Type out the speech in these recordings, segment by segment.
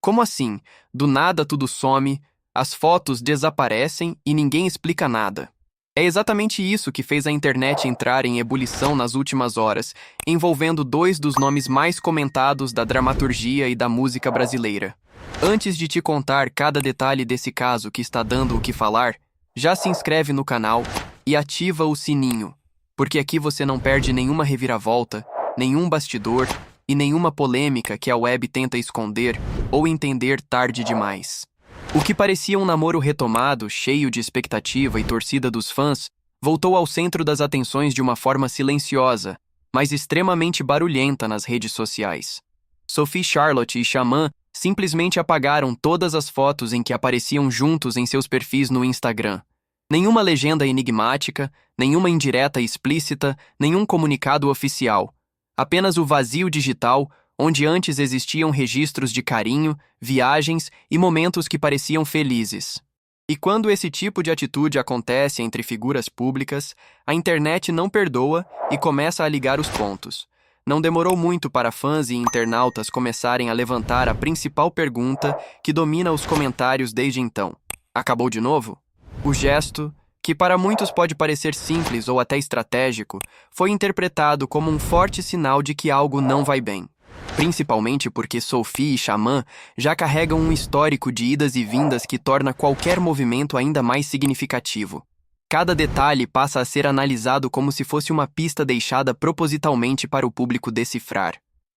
Como assim? Do nada tudo some, as fotos desaparecem e ninguém explica nada. É exatamente isso que fez a internet entrar em ebulição nas últimas horas, envolvendo dois dos nomes mais comentados da dramaturgia e da música brasileira. Antes de te contar cada detalhe desse caso que está dando o que falar, já se inscreve no canal e ativa o sininho, porque aqui você não perde nenhuma reviravolta, nenhum bastidor e nenhuma polêmica que a web tenta esconder ou entender tarde demais. O que parecia um namoro retomado, cheio de expectativa e torcida dos fãs, voltou ao centro das atenções de uma forma silenciosa, mas extremamente barulhenta nas redes sociais. Sophie Charlotte e Xamã simplesmente apagaram todas as fotos em que apareciam juntos em seus perfis no Instagram. Nenhuma legenda enigmática, nenhuma indireta explícita, nenhum comunicado oficial. Apenas o vazio digital, onde antes existiam registros de carinho, viagens e momentos que pareciam felizes. E quando esse tipo de atitude acontece entre figuras públicas, a internet não perdoa e começa a ligar os pontos. Não demorou muito para fãs e internautas começarem a levantar a principal pergunta que domina os comentários desde então. Acabou de novo? O gesto, que para muitos pode parecer simples ou até estratégico, foi interpretado como um forte sinal de que algo não vai bem. Principalmente porque Sophie e Xamã já carregam um histórico de idas e vindas que torna qualquer movimento ainda mais significativo. Cada detalhe passa a ser analisado como se fosse uma pista deixada propositalmente para o público decifrar.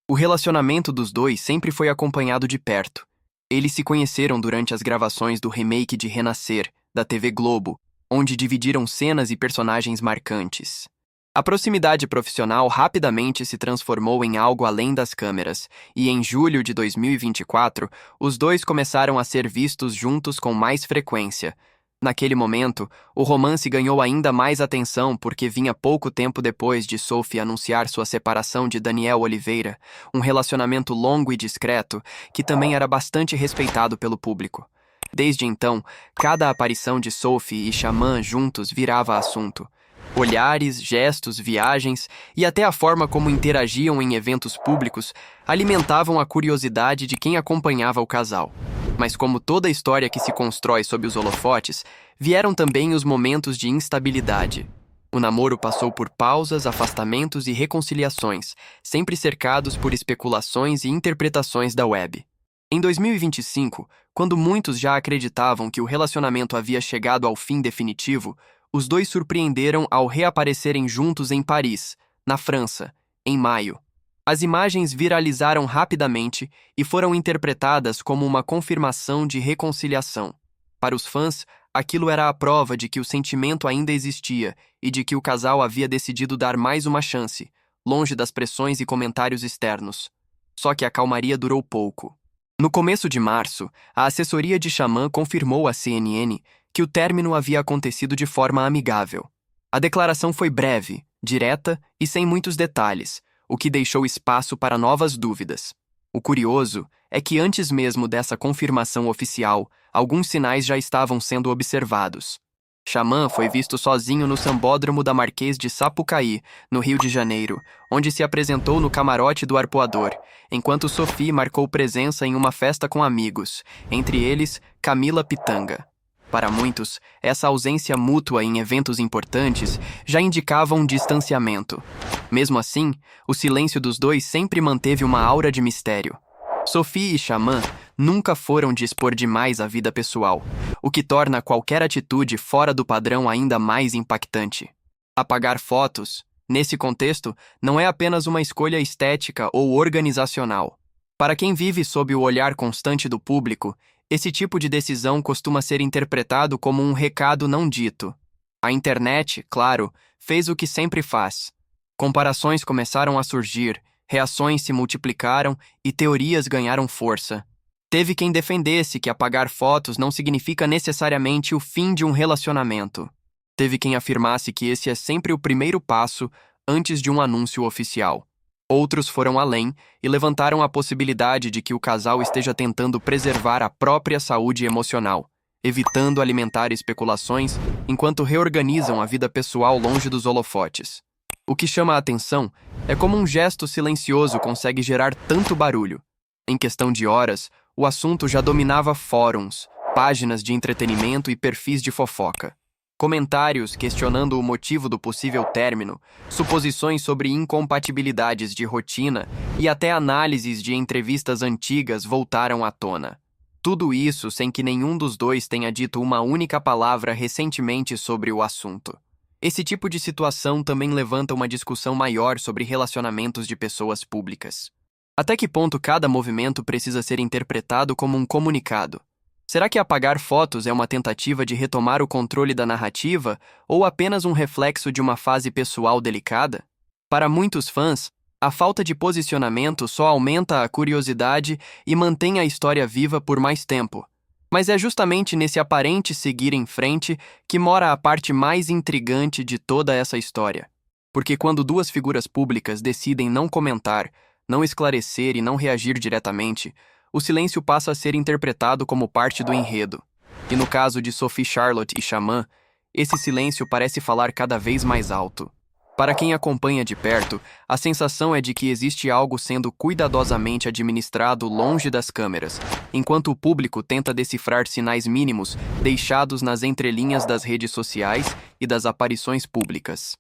O relacionamento dos dois sempre foi acompanhado de perto. Eles se conheceram durante as gravações do remake de Renascer, da TV Globo, onde dividiram cenas e personagens marcantes. A proximidade profissional rapidamente se transformou em algo além das câmeras, e em julho de 2024, os dois começaram a ser vistos juntos com mais frequência. Naquele momento, o romance ganhou ainda mais atenção porque vinha pouco tempo depois de Sophie anunciar sua separação de Daniel Oliveira, um relacionamento longo e discreto que também era bastante respeitado pelo público. Desde então, cada aparição de Sophie e Xamã juntos virava assunto. Olhares, gestos, viagens e até a forma como interagiam em eventos públicos alimentavam a curiosidade de quem acompanhava o casal. Mas como toda história que se constrói sob os holofotes, vieram também os momentos de instabilidade. O namoro passou por pausas, afastamentos e reconciliações, sempre cercados por especulações e interpretações da web. Em 2025, quando muitos já acreditavam que o relacionamento havia chegado ao fim definitivo, os dois surpreenderam ao reaparecerem juntos em Paris, na França, em maio. As imagens viralizaram rapidamente e foram interpretadas como uma confirmação de reconciliação. Para os fãs, aquilo era a prova de que o sentimento ainda existia e de que o casal havia decidido dar mais uma chance, longe das pressões e comentários externos. Só que a calmaria durou pouco. No começo de março, a assessoria de Xamã confirmou à CNN que o término havia acontecido de forma amigável. A declaração foi breve, direta e sem muitos detalhes, o que deixou espaço para novas dúvidas. O curioso é que antes mesmo dessa confirmação oficial, alguns sinais já estavam sendo observados. Xamã foi visto sozinho no sambódromo da Marquês de Sapucaí, no Rio de Janeiro, onde se apresentou no camarote do Arpoador, enquanto Sophie marcou presença em uma festa com amigos, entre eles Camila Pitanga. Para muitos, essa ausência mútua em eventos importantes já indicava um distanciamento. Mesmo assim, o silêncio dos dois sempre manteve uma aura de mistério. Sophie e Xamã nunca foram de expor demais a vida pessoal, o que torna qualquer atitude fora do padrão ainda mais impactante. Apagar fotos, nesse contexto, não é apenas uma escolha estética ou organizacional. Para quem vive sob o olhar constante do público, esse tipo de decisão costuma ser interpretado como um recado não dito. A internet, claro, fez o que sempre faz. Comparações começaram a surgir, reações se multiplicaram e teorias ganharam força. Teve quem defendesse que apagar fotos não significa necessariamente o fim de um relacionamento. Teve quem afirmasse que esse é sempre o primeiro passo antes de um anúncio oficial. Outros foram além e levantaram a possibilidade de que o casal esteja tentando preservar a própria saúde emocional, evitando alimentar especulações enquanto reorganizam a vida pessoal longe dos holofotes. O que chama a atenção é como um gesto silencioso consegue gerar tanto barulho. Em questão de horas, o assunto já dominava fóruns, páginas de entretenimento e perfis de fofoca. Comentários questionando o motivo do possível término, suposições sobre incompatibilidades de rotina e até análises de entrevistas antigas voltaram à tona. Tudo isso sem que nenhum dos dois tenha dito uma única palavra recentemente sobre o assunto. Esse tipo de situação também levanta uma discussão maior sobre relacionamentos de pessoas públicas. Até que ponto cada movimento precisa ser interpretado como um comunicado? Será que apagar fotos é uma tentativa de retomar o controle da narrativa ou apenas um reflexo de uma fase pessoal delicada? Para muitos fãs, a falta de posicionamento só aumenta a curiosidade e mantém a história viva por mais tempo. Mas é justamente nesse aparente seguir em frente que mora a parte mais intrigante de toda essa história. Porque quando duas figuras públicas decidem não comentar, não esclarecer e não reagir diretamente, o silêncio passa a ser interpretado como parte do enredo. E no caso de Sophie Charlotte e Xamã, esse silêncio parece falar cada vez mais alto. Para quem acompanha de perto, a sensação é de que existe algo sendo cuidadosamente administrado longe das câmeras, enquanto o público tenta decifrar sinais mínimos deixados nas entrelinhas das redes sociais e das aparições públicas.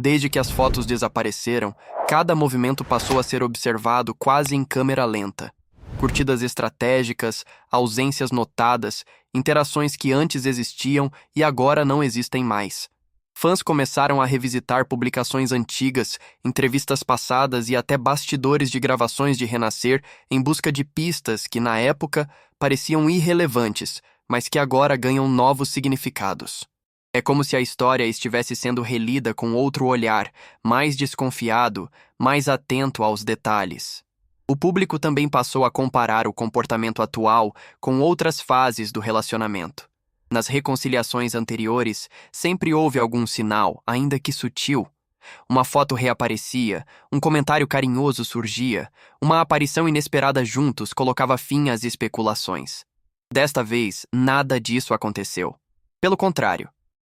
Desde que as fotos desapareceram, cada movimento passou a ser observado quase em câmera lenta. Curtidas estratégicas, ausências notadas, interações que antes existiam e agora não existem mais. Fãs começaram a revisitar publicações antigas, entrevistas passadas e até bastidores de gravações de Renascer em busca de pistas que, na época, pareciam irrelevantes, mas que agora ganham novos significados. É como se a história estivesse sendo relida com outro olhar, mais desconfiado, mais atento aos detalhes. O público também passou a comparar o comportamento atual com outras fases do relacionamento. Nas reconciliações anteriores, sempre houve algum sinal, ainda que sutil. Uma foto reaparecia, um comentário carinhoso surgia, uma aparição inesperada juntos colocava fim às especulações. Desta vez, nada disso aconteceu. Pelo contrário,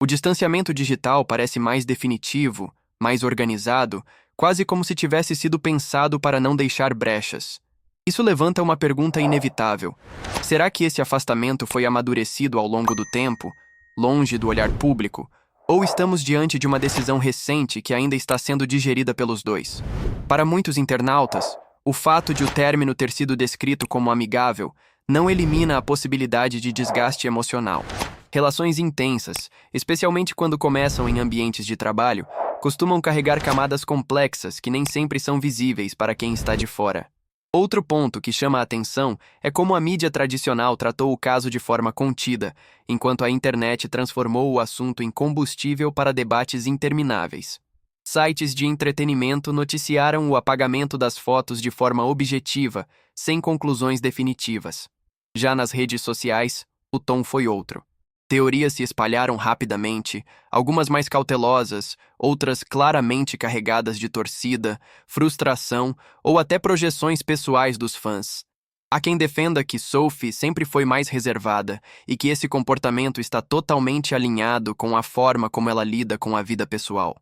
o distanciamento digital parece mais definitivo, mais organizado, quase como se tivesse sido pensado para não deixar brechas. Isso levanta uma pergunta inevitável. Será que esse afastamento foi amadurecido ao longo do tempo, longe do olhar público, ou estamos diante de uma decisão recente que ainda está sendo digerida pelos dois? Para muitos internautas, o fato de o término ter sido descrito como amigável não elimina a possibilidade de desgaste emocional. Relações intensas, especialmente quando começam em ambientes de trabalho, costumam carregar camadas complexas que nem sempre são visíveis para quem está de fora. Outro ponto que chama a atenção é como a mídia tradicional tratou o caso de forma contida, enquanto a internet transformou o assunto em combustível para debates intermináveis. Sites de entretenimento noticiaram o apagamento das fotos de forma objetiva, sem conclusões definitivas. Já nas redes sociais, o tom foi outro. Teorias se espalharam rapidamente, algumas mais cautelosas, outras claramente carregadas de torcida, frustração ou até projeções pessoais dos fãs. Há quem defenda que Sophie sempre foi mais reservada e que esse comportamento está totalmente alinhado com a forma como ela lida com a vida pessoal.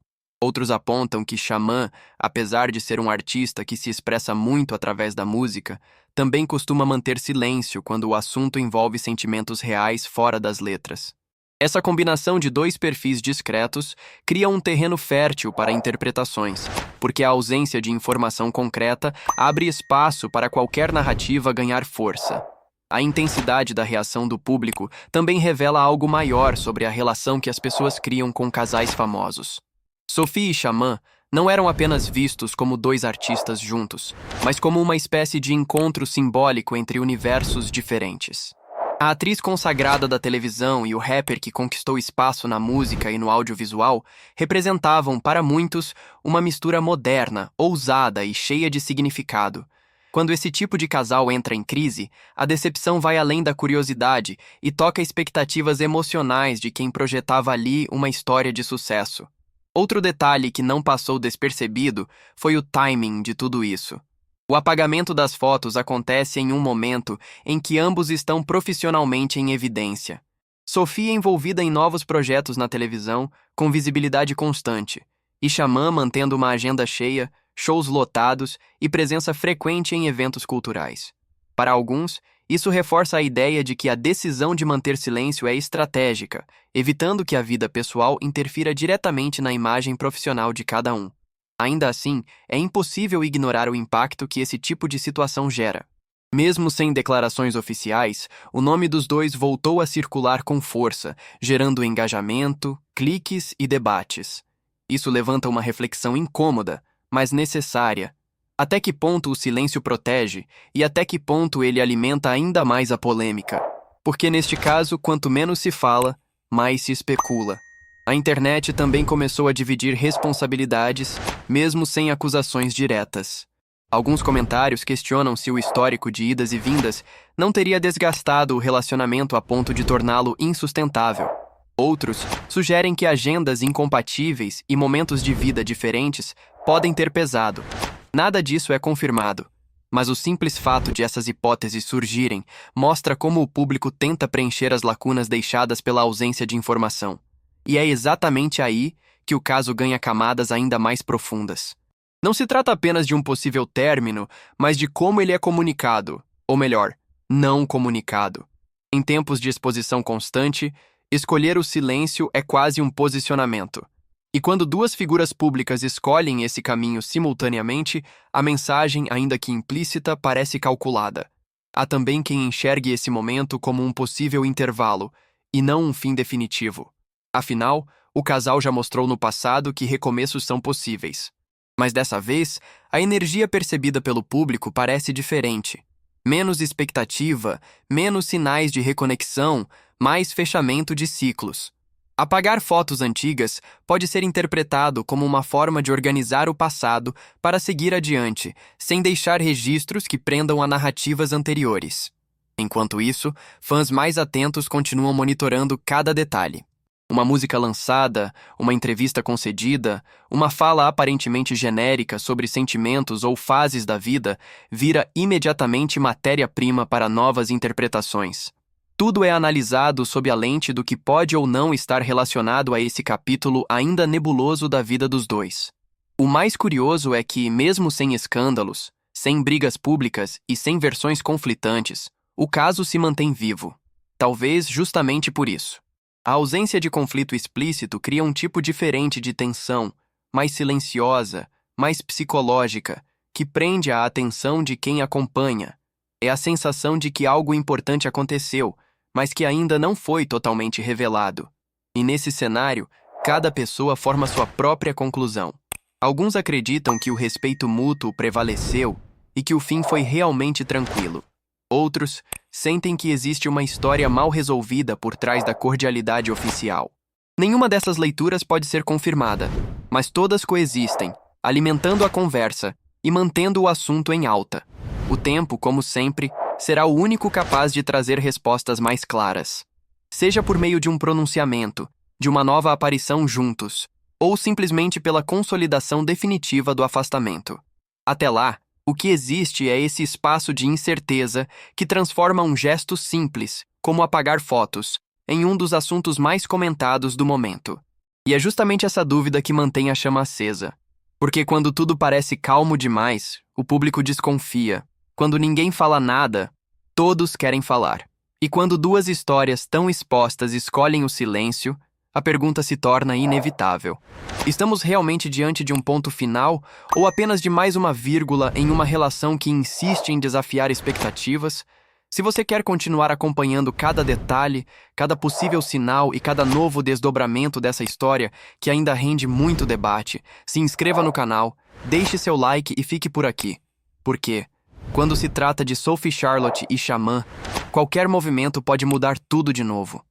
Outros apontam que Xamã, apesar de ser um artista que se expressa muito através da música, também costuma manter silêncio quando o assunto envolve sentimentos reais fora das letras. Essa combinação de dois perfis discretos cria um terreno fértil para interpretações, porque a ausência de informação concreta abre espaço para qualquer narrativa ganhar força. A intensidade da reação do público também revela algo maior sobre a relação que as pessoas criam com casais famosos. Sophie e Xamã não eram apenas vistos como dois artistas juntos, mas como uma espécie de encontro simbólico entre universos diferentes. A atriz consagrada da televisão e o rapper que conquistou espaço na música e no audiovisual representavam, para muitos, uma mistura moderna, ousada e cheia de significado. Quando esse tipo de casal entra em crise, a decepção vai além da curiosidade e toca expectativas emocionais de quem projetava ali uma história de sucesso. Outro detalhe que não passou despercebido foi o timing de tudo isso. O apagamento das fotos acontece em um momento em que ambos estão profissionalmente em evidência. Sophie é envolvida em novos projetos na televisão, com visibilidade constante, e Xamã mantendo uma agenda cheia, shows lotados e presença frequente em eventos culturais. Para alguns, Isso reforça a ideia de que a decisão de manter silêncio é estratégica, evitando que a vida pessoal interfira diretamente na imagem profissional de cada um. Ainda assim, é impossível ignorar o impacto que esse tipo de situação gera. Mesmo sem declarações oficiais, o nome dos dois voltou a circular com força, gerando engajamento, cliques e debates. Isso levanta uma reflexão incômoda, mas necessária. Até que ponto o silêncio protege e até que ponto ele alimenta ainda mais a polêmica? Porque neste caso, quanto menos se fala, mais se especula. A internet também começou a dividir responsabilidades, mesmo sem acusações diretas. Alguns comentários questionam se o histórico de idas e vindas não teria desgastado o relacionamento a ponto de torná-lo insustentável. Outros sugerem que agendas incompatíveis e momentos de vida diferentes podem ter pesado. Nada disso é confirmado, mas o simples fato de essas hipóteses surgirem mostra como o público tenta preencher as lacunas deixadas pela ausência de informação. E é exatamente aí que o caso ganha camadas ainda mais profundas. Não se trata apenas de um possível término, mas de como ele é comunicado, ou melhor, não comunicado. Em tempos de exposição constante, escolher o silêncio é quase um posicionamento. E quando duas figuras públicas escolhem esse caminho simultaneamente, a mensagem, ainda que implícita, parece calculada. Há também quem enxergue esse momento como um possível intervalo, e não um fim definitivo. Afinal, o casal já mostrou no passado que recomeços são possíveis. Mas dessa vez, a energia percebida pelo público parece diferente. Menos expectativa, menos sinais de reconexão, mais fechamento de ciclos. Apagar fotos antigas pode ser interpretado como uma forma de organizar o passado para seguir adiante, sem deixar registros que prendam a narrativas anteriores. Enquanto isso, fãs mais atentos continuam monitorando cada detalhe. Uma música lançada, uma entrevista concedida, uma fala aparentemente genérica sobre sentimentos ou fases da vida vira imediatamente matéria-prima para novas interpretações. Tudo é analisado sob a lente do que pode ou não estar relacionado a esse capítulo ainda nebuloso da vida dos dois. O mais curioso é que, mesmo sem escândalos, sem brigas públicas e sem versões conflitantes, o caso se mantém vivo. Talvez justamente por isso. A ausência de conflito explícito cria um tipo diferente de tensão, mais silenciosa, mais psicológica, que prende a atenção de quem acompanha. É a sensação de que algo importante aconteceu, mas que ainda não foi totalmente revelado. E nesse cenário, cada pessoa forma sua própria conclusão. Alguns acreditam que o respeito mútuo prevaleceu e que o fim foi realmente tranquilo. Outros sentem que existe uma história mal resolvida por trás da cordialidade oficial. Nenhuma dessas leituras pode ser confirmada, mas todas coexistem, alimentando a conversa e mantendo o assunto em alta. O tempo, como sempre, será o único capaz de trazer respostas mais claras. Seja por meio de um pronunciamento, de uma nova aparição juntos, ou simplesmente pela consolidação definitiva do afastamento. Até lá, o que existe é esse espaço de incerteza que transforma um gesto simples, como apagar fotos, em um dos assuntos mais comentados do momento. E é justamente essa dúvida que mantém a chama acesa. Porque quando tudo parece calmo demais, o público desconfia. Quando ninguém fala nada, todos querem falar. E quando duas histórias tão expostas escolhem o silêncio, a pergunta se torna inevitável. Estamos realmente diante de um ponto final ou apenas de mais uma vírgula em uma relação que insiste em desafiar expectativas? Se você quer continuar acompanhando cada detalhe, cada possível sinal e cada novo desdobramento dessa história, que ainda rende muito debate, se inscreva no canal, deixe seu like e fique por aqui. Porque, quando se trata de Sophie Charlotte e Xamã, qualquer movimento pode mudar tudo de novo.